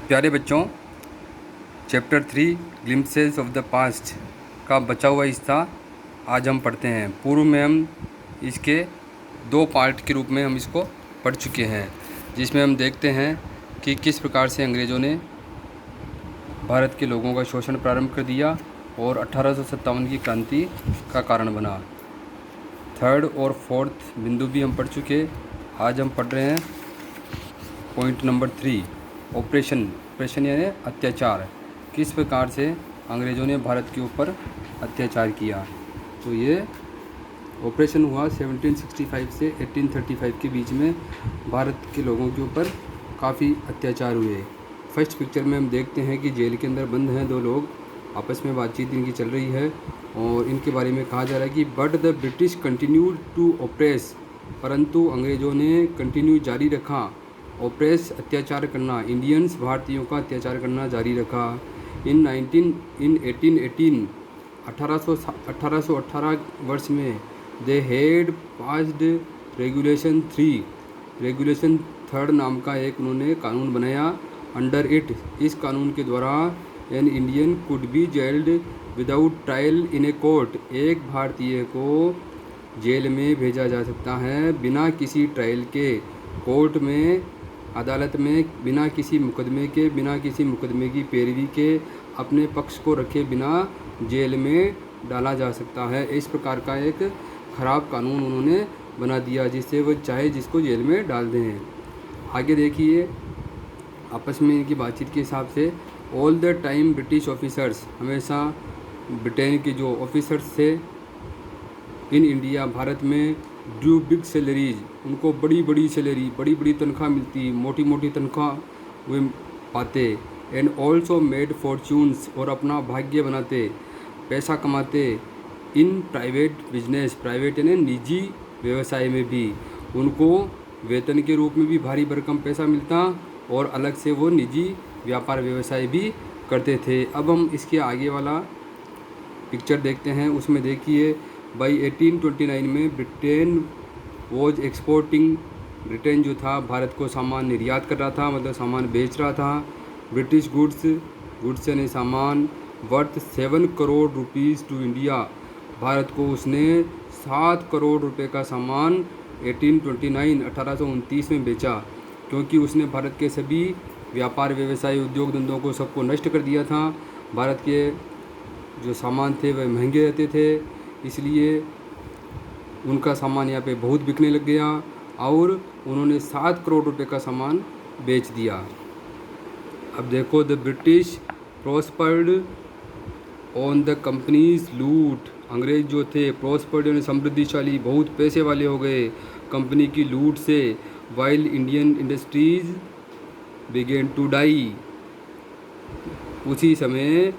प्यारे बच्चों, chapter 3 glimpses of the past का बचा हुआ हिस्सा आज हम पढ़ते हैं। पूर्व में हम इसके 2 पार्ट के रूप में हम इसको पढ़ चुके हैं, जिसमें हम देखते हैं कि किस प्रकार से अंग्रेज़ों ने भारत के लोगों का शोषण प्रारंभ कर दिया और 1857 की क्रांति का कारण बना। 3rd और 4th बिंदु भी हम पढ़ चुके। आज हम पढ़ रहे हैं पॉइंट नंबर 3, ऑपरेशन यानी अत्याचार। किस प्रकार से अंग्रेज़ों ने भारत के ऊपर अत्याचार किया। तो ये ऑपरेशन हुआ 1765 से 1835 के बीच में भारत के लोगों के ऊपर काफ़ी अत्याचार हुए। फर्स्ट पिक्चर में हम देखते हैं कि जेल के अंदर बंद हैं 2 लोग, आपस में बातचीत इनकी चल रही है और इनके बारे में कहा जा रहा है कि but the British continued to oppress, परंतु अंग्रेज़ों ने कंटिन्यू जारी रखा ऑपरेस अत्याचार करना, इंडियंस भारतीयों का अत्याचार करना जारी रखा। इन 1818 1818 वर्ष में दे हैड पास्ड रेगुलेशन 3 नाम का एक उन्होंने कानून बनाया। अंडर इट, इस कानून के द्वारा an Indian could be gelled without trial in a court, एक भारतीय को जेल में भेजा जा सकता है बिना किसी ट्रायल के, कोर्ट में, अदालत में, बिना किसी मुकदमे के, बिना किसी मुकदमे की पैरवी के, अपने पक्ष को रखे बिना जेल में डाला जा सकता है। इस प्रकार का एक ख़राब कानून उन्होंने बना दिया जिससे वो चाहे जिसको जेल में डाल दें। आगे देखिए, आपस में इनकी बातचीत के हिसाब से all the time British officers, हमेशा ब्रिटेन के जो ऑफिसर्स थे इन इंडिया, भारत में, ड्यू बिग सैलरीज, उनको बड़ी बड़ी सैलरी, बड़ी बड़ी तनख्वाह मिलती, मोटी मोटी तनख्वाह वे पाते। एंड ऑल्सो मेड फॉर्च्यून्स, और अपना भाग्य बनाते, पैसा कमाते। इन प्राइवेट बिजनेस, प्राइवेट यानी निजी व्यवसाय में भी उनको वेतन के रूप में भी भारी भरकम पैसा मिलता और अलग से वो निजी व्यापार व्यवसाय भी करते थे। अब हम इसके आगे वाला पिक्चर देखते हैं। उसमें देखिए, बाई 1829 में ब्रिटेन वॉज एक्सपोर्टिंग, ब्रिटेन जो था भारत को सामान निर्यात कर रहा था, मतलब सामान बेच रहा था। ब्रिटिश गुड्स यानी सामान worth 7 crore rupees to India, Bharat को उसने 7 करोड़ रुपए का सामान 1829 में बेचा, क्योंकि उसने भारत के सभी व्यापार व्यवसाय उद्योग धंधों को सबको नष्ट कर दिया था। भारत के जो सामान थे वह महंगे रहते थे, इसलिए उनका सामान यहाँ पे बहुत बिकने लग गया और उन्होंने 7 करोड़ रुपए का सामान बेच दिया। अब देखो, the British prospered on the companies लूट, अंग्रेज जो थे प्रॉस्पर्ड यानी समृद्धिशाली, बहुत पैसे वाले हो गए कंपनी की लूट से। While Indian industries began to die, उसी समय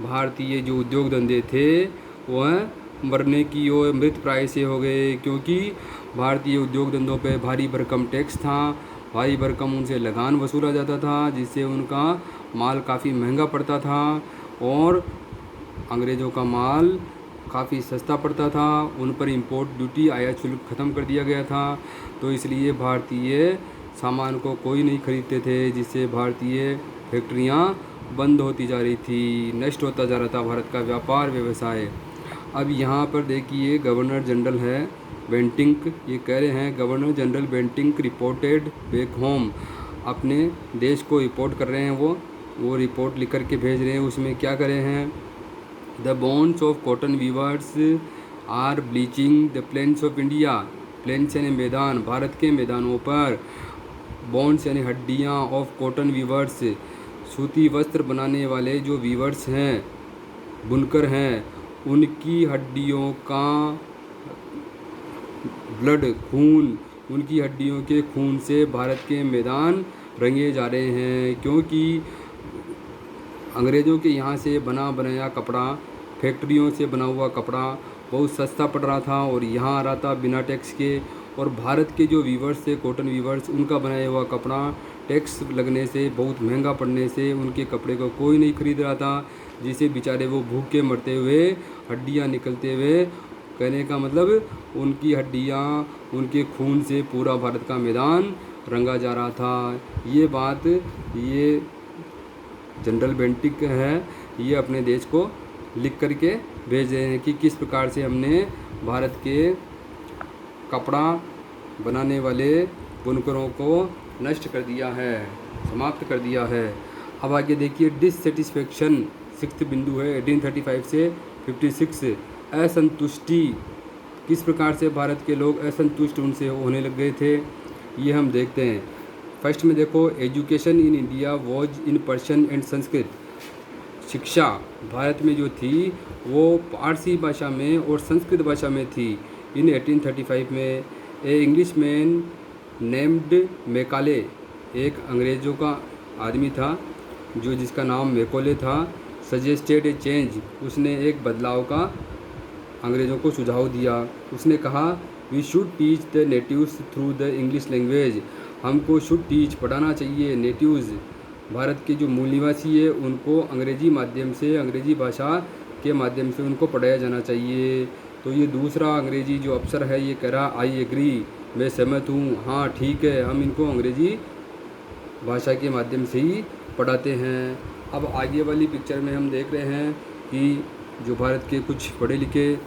भारतीय जो उद्योग धंधे थे वह मरने की ओर, मृत प्राय से हो गए, क्योंकि भारतीय उद्योग धंधों पे भारी भरकम टैक्स था, भारी भरकम उनसे लगान वसूला जाता था, जिससे उनका माल काफ़ी महंगा पड़ता था और अंग्रेज़ों का माल काफ़ी सस्ता पड़ता था। उन पर इंपोर्ट ड्यूटी, आयात शुल्क ख़त्म कर दिया गया था, तो इसलिए भारतीय सामान को कोई नहीं खरीदते थे, जिससे भारतीय फैक्ट्रियाँ बंद होती जा रही थी, नष्ट होता जा रहा था भारत का व्यापार व्यवसाय। अब यहाँ पर देखिए, गवर्नर जनरल है बेंटिंक, ये कह रहे हैं, governor general Bentinck reported back home, अपने देश को रिपोर्ट कर रहे हैं, वो रिपोर्ट लिख कर के भेज रहे हैं। उसमें क्या कर रहे हैं, the bones of cotton weavers are bleaching the plains of India, plains यानी मैदान, भारत के मैदानों पर, बोन्स यानी हड्डियाँ, ऑफ कॉटन वीवर्स, सूती वस्त्र बनाने वाले जो वीवर्स हैं, बुनकर हैं, उनकी हड्डियों का ब्लड, खून, उनकी हड्डियों के खून से भारत के मैदान रंगे जा रहे हैं, क्योंकि अंग्रेज़ों के यहाँ से बना बनाया कपड़ा, फैक्ट्रियों से बना हुआ कपड़ा बहुत सस्ता पड़ रहा था और यहाँ आ रहा था बिना टैक्स के, और भारत के जो वीवर्स थे, कॉटन वीवर्स, उनका बनाया हुआ कपड़ा टैक्स लगने से, बहुत महंगा पड़ने से उनके कपड़े को कोई नहीं खरीद रहा था, जिसे बेचारे वो भूखे मरते हुए, हड्डियाँ निकलते हुए, कहने का मतलब उनकी हड्डियाँ, उनके खून से पूरा भारत का मैदान रंगा जा रहा था। ये बात ये जनरल बेंटिक हैं, ये अपने देश को लिख करके भेज रहे हैं कि किस प्रकार से हमने भारत के कपड़ा बनाने वाले बुनकरों को नष्ट कर दिया है, समाप्त कर दिया है। अब आगे देखिए डिससेटिस्फेक्शन, 6th बिंदु है 1835 से 56। असंतुष्टि, किस प्रकार से भारत के लोग असंतुष्ट उनसे होने लग गए थे, ये हम देखते हैं। फर्स्ट में देखो, education in India was in Persian and Sanskrit. शिक्षा भारत में जो थी वो पारसी भाषा में और संस्कृत भाषा में थी। इन 1835 में ए इंग्लिश मैन नेम्ड मैकाले, एक अंग्रेज़ों का आदमी था जो जिसका नाम मैकोले था, सजेस्टेड ए चेंज, उसने एक बदलाव का अंग्रेज़ों को सुझाव दिया। उसने कहा we should teach the natives through the English language, हमको शुड टीच पढ़ाना चाहिए नेटिव्स, भारत के जो मूल निवासी है उनको अंग्रेज़ी माध्यम से, अंग्रेज़ी भाषा के माध्यम से उनको पढ़ाया जाना चाहिए। तो ये दूसरा अंग्रेज़ी जो अफसर है ये कह रहा आई एग्री, मैं सहमत हूँ, हाँ ठीक है, हम इनको अंग्रेज़ी भाषा के माध्यम से ही पढ़ाते हैं। अब आगे वाली पिक्चर में हम देख रहे हैं कि जो भारत के कुछ पढ़े लिखे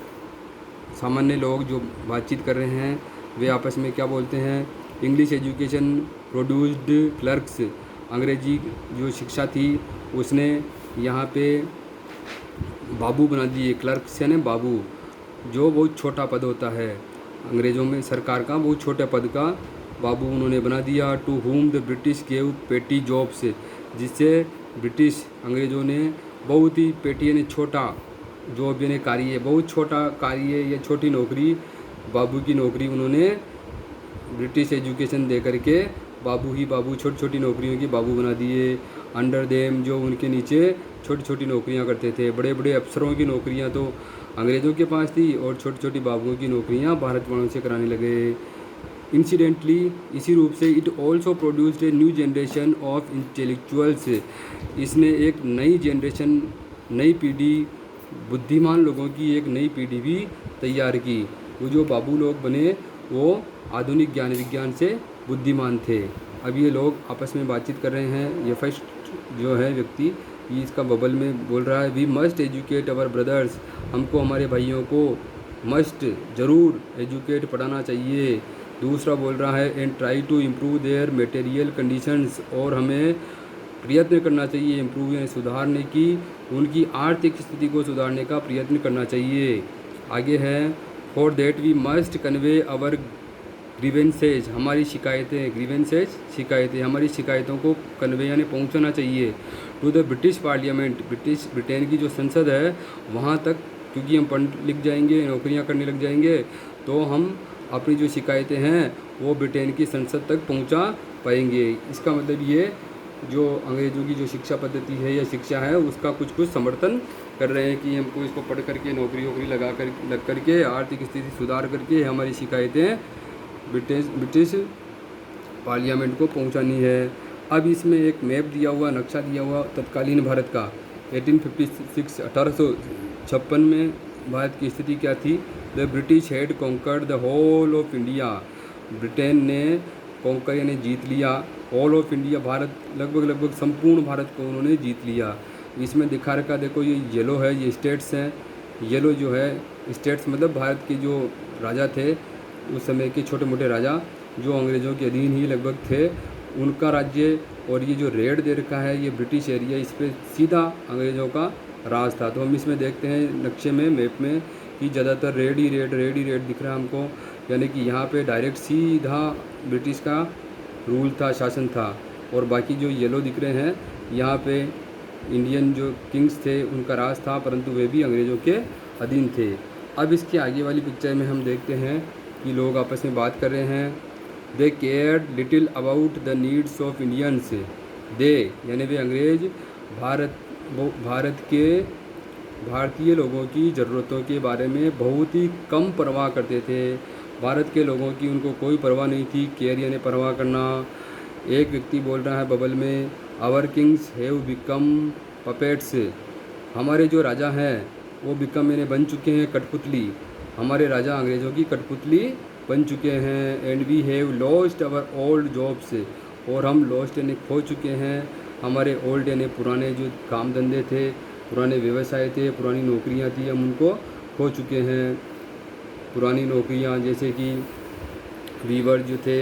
सामान्य लोग जो बातचीत कर रहे हैं वे आपस में क्या बोलते हैं। इंग्लिश एजुकेशन प्रोड्यूस्ड क्लर्क्स, अंग्रेजी जो शिक्षा थी उसने यहाँ पे बाबू बना दिए, क्लर्क्स यानी बाबू, जो बहुत छोटा पद होता है अंग्रेज़ों में, सरकार का बहुत छोटे पद का बाबू उन्होंने बना दिया। To whom the British gave petty jobs, जिससे ब्रिटिश अंग्रेज़ों ने बहुत ही पेटी यानी छोटा जॉब यानी कार्य, बहुत छोटा कार्य या छोटी नौकरी, बाबू की नौकरी उन्होंने ब्रिटिश एजुकेशन दे करके बाबू ही बाबू, छोटी छोटी नौकरियों की बाबू बना दिए। अंडर देम, जो उनके नीचे छोटी छोटी नौकरियां करते थे, बड़े बड़े अफसरों की नौकरियां तो अंग्रेज़ों के पास थी और छोटी छोटी बाबुओं की नौकरियां भारत वालों से कराने लगे। इंसिडेंटली, इसी रूप से it also produced a new generation of intellectuals, इसने एक नई जनरेशन, नई पीढ़ी, बुद्धिमान लोगों की एक नई पीढ़ी भी तैयार की। वो जो बाबू लोग बने वो आधुनिक ज्ञान विज्ञान से बुद्धिमान थे। अब ये लोग आपस में बातचीत कर रहे हैं। ये फर्स्ट जो है व्यक्ति ये इसका बबल में बोल रहा है we must educate our brothers, हमको हमारे भाइयों को मस्ट ज़रूर एजुकेट पढ़ाना चाहिए। दूसरा बोल रहा है and try to improve their material conditions, और हमें प्रयत्न करना चाहिए इम्प्रूव यानी सुधारने की, उनकी आर्थिक स्थिति को सुधारने का प्रयत्न करना चाहिए। आगे है for that we must convey our grievances, हमारी शिकायतें, ग्रीवेंसेज शिकायतें, हमारी शिकायतों को कन्वे यानी पहुंचाना चाहिए to the British parliament, Britain की जो संसद है वहाँ तक, क्योंकि हम पढ़ लिख जाएंगे, नौकरियाँ करने लग जाएंगे तो हम अपनी जो शिकायतें हैं वो ब्रिटेन की संसद तक पहुँचा पाएंगे। इसका मतलब ये जो अंग्रेज़ों की जो शिक्षा पद्धति है या शिक्षा है उसका कुछ कुछ समर्थन कर रहे हैं कि हमको इसको पढ़ करके नौकरी वोकरी लग करके आर्थिक स्थिति सुधार करके हमारी शिकायतें ब्रिटिश पार्लियामेंट को पहुंचानी है। अब इसमें एक मैप दिया हुआ, नक्शा दिया हुआ तत्कालीन भारत का 1856 में भारत की स्थिति क्या थी। The British had conquered the whole of India, Britain ने कॉन्कर यानी जीत लिया ऑल ऑफ इंडिया, भारत लगभग संपूर्ण भारत को उन्होंने जीत लिया। इसमें दिखा रखा देखो ये येलो है, ये स्टेट्स हैं, येलो जो है स्टेट्स मतलब भारत के जो राजा थे उस समय के छोटे मोटे राजा जो अंग्रेज़ों के अधीन ही लगभग थे उनका राज्य, और ये जो रेड दे रखा है ये ब्रिटिश एरिया, इस पर सीधा अंग्रेज़ों का राज था। तो हम इसमें देखते हैं नक्शे में, मैप में कि ज़्यादातर रेड ही रेड दिख रहा है हमको, यानी कि यहाँ पे डायरेक्ट सीधा ब्रिटिश का रूल था, शासन था। और बाकी जो येलो दिख रहे हैं यहाँ पे इंडियन जो किंग्स थे उनका राज था, परंतु वे भी अंग्रेज़ों के अधीन थे। अब इसके आगे वाली पिक्चर में हम देखते हैं कि लोग आपस में बात कर रहे हैं। They cared little about the needs of Indians, they यानी वे अंग्रेज़ भारतीय लोगों की ज़रूरतों के बारे में बहुत ही कम परवाह करते थे। भारत के लोगों की उनको कोई परवाह नहीं थी, केयर यानी परवाह करना। एक व्यक्ति बोल रहा है बबल में our kings have become puppets, हमारे जो राजा हैं वो बिकम यानी बन चुके हैं कठपुतली, हमारे राजा अंग्रेज़ों की कठपुतली बन चुके हैं। And we have lost our old jobs, और हम लॉस्ट यानी खो चुके हैं हमारे ओल्ड यानी पुराने जो काम धंधे थे, पुराने व्यवसाय थे, पुरानी नौकरियां थी, हम उनको खो चुके हैं। पुरानी नौकरियां जैसे कि वीवर जो थे,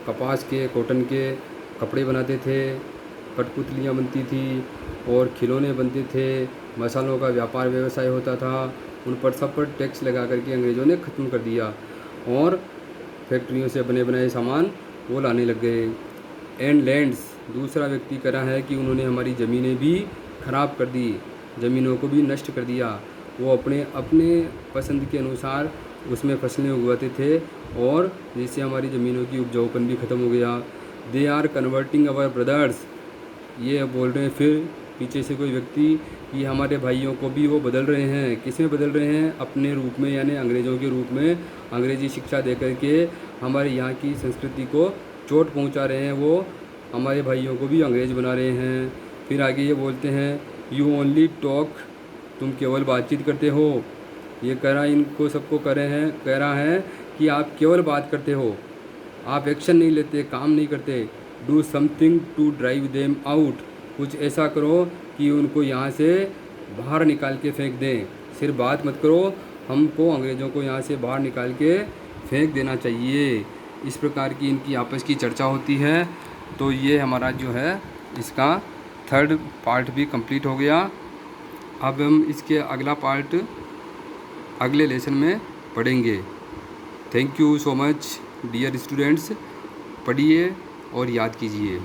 कपास के, कॉटन के कपड़े बनाते थे, कठपुतलियाँ बनती थी और खिलौने बनते थे, मसालों का व्यापार व्यवसाय होता था, उन पर सब पर टैक्स लगा करके अंग्रेज़ों ने ख़त्म कर दिया और फैक्ट्रियों से बने बनाए सामान वो लाने लग गए। एंड लैंड्स, दूसरा व्यक्ति कह रहा है कि उन्होंने हमारी ज़मीनें भी ख़राब कर दी, ज़मीनों को भी नष्ट कर दिया। वो अपने अपने पसंद के अनुसार उसमें फसलें उगाते थे और जिससे हमारी ज़मीनों की उपजाऊपन भी ख़त्म हो गया। They are converting our brothers, ये बोल रहे हैं फिर पीछे से कोई व्यक्ति कि हमारे भाइयों को भी वो बदल रहे हैं। किस में बदल रहे हैं? अपने रूप में, यानी अंग्रेज़ों के रूप में अंग्रेज़ी शिक्षा दे करके हमारे यहाँ की संस्कृति को चोट पहुँचा रहे हैं। वो हमारे भाइयों को भी अंग्रेज़ बना रहे हैं। फिर आगे ये बोलते हैं यू ओनली टॉक, तुम केवल बातचीत करते हो। ये कह रहा है, इनको सबको कह रहा है कि आप केवल बात करते हो, आप एक्शन नहीं लेते, काम नहीं करते। Do something to drive them out, कुछ ऐसा करो कि उनको यहाँ से बाहर निकाल के फेंक दें। सिर्फ बात मत करो, हमको अंग्रेज़ों को यहाँ से बाहर निकाल के फेंक देना चाहिए। इस प्रकार की इनकी आपस की चर्चा होती है। तो ये हमारा जो है इसका 3rd पार्ट भी कंप्लीट हो गया। अब हम इसके अगला पार्ट अगले लेसन में पढ़ेंगे। Thank you so much dear students, पढ़िए और याद कीजिए।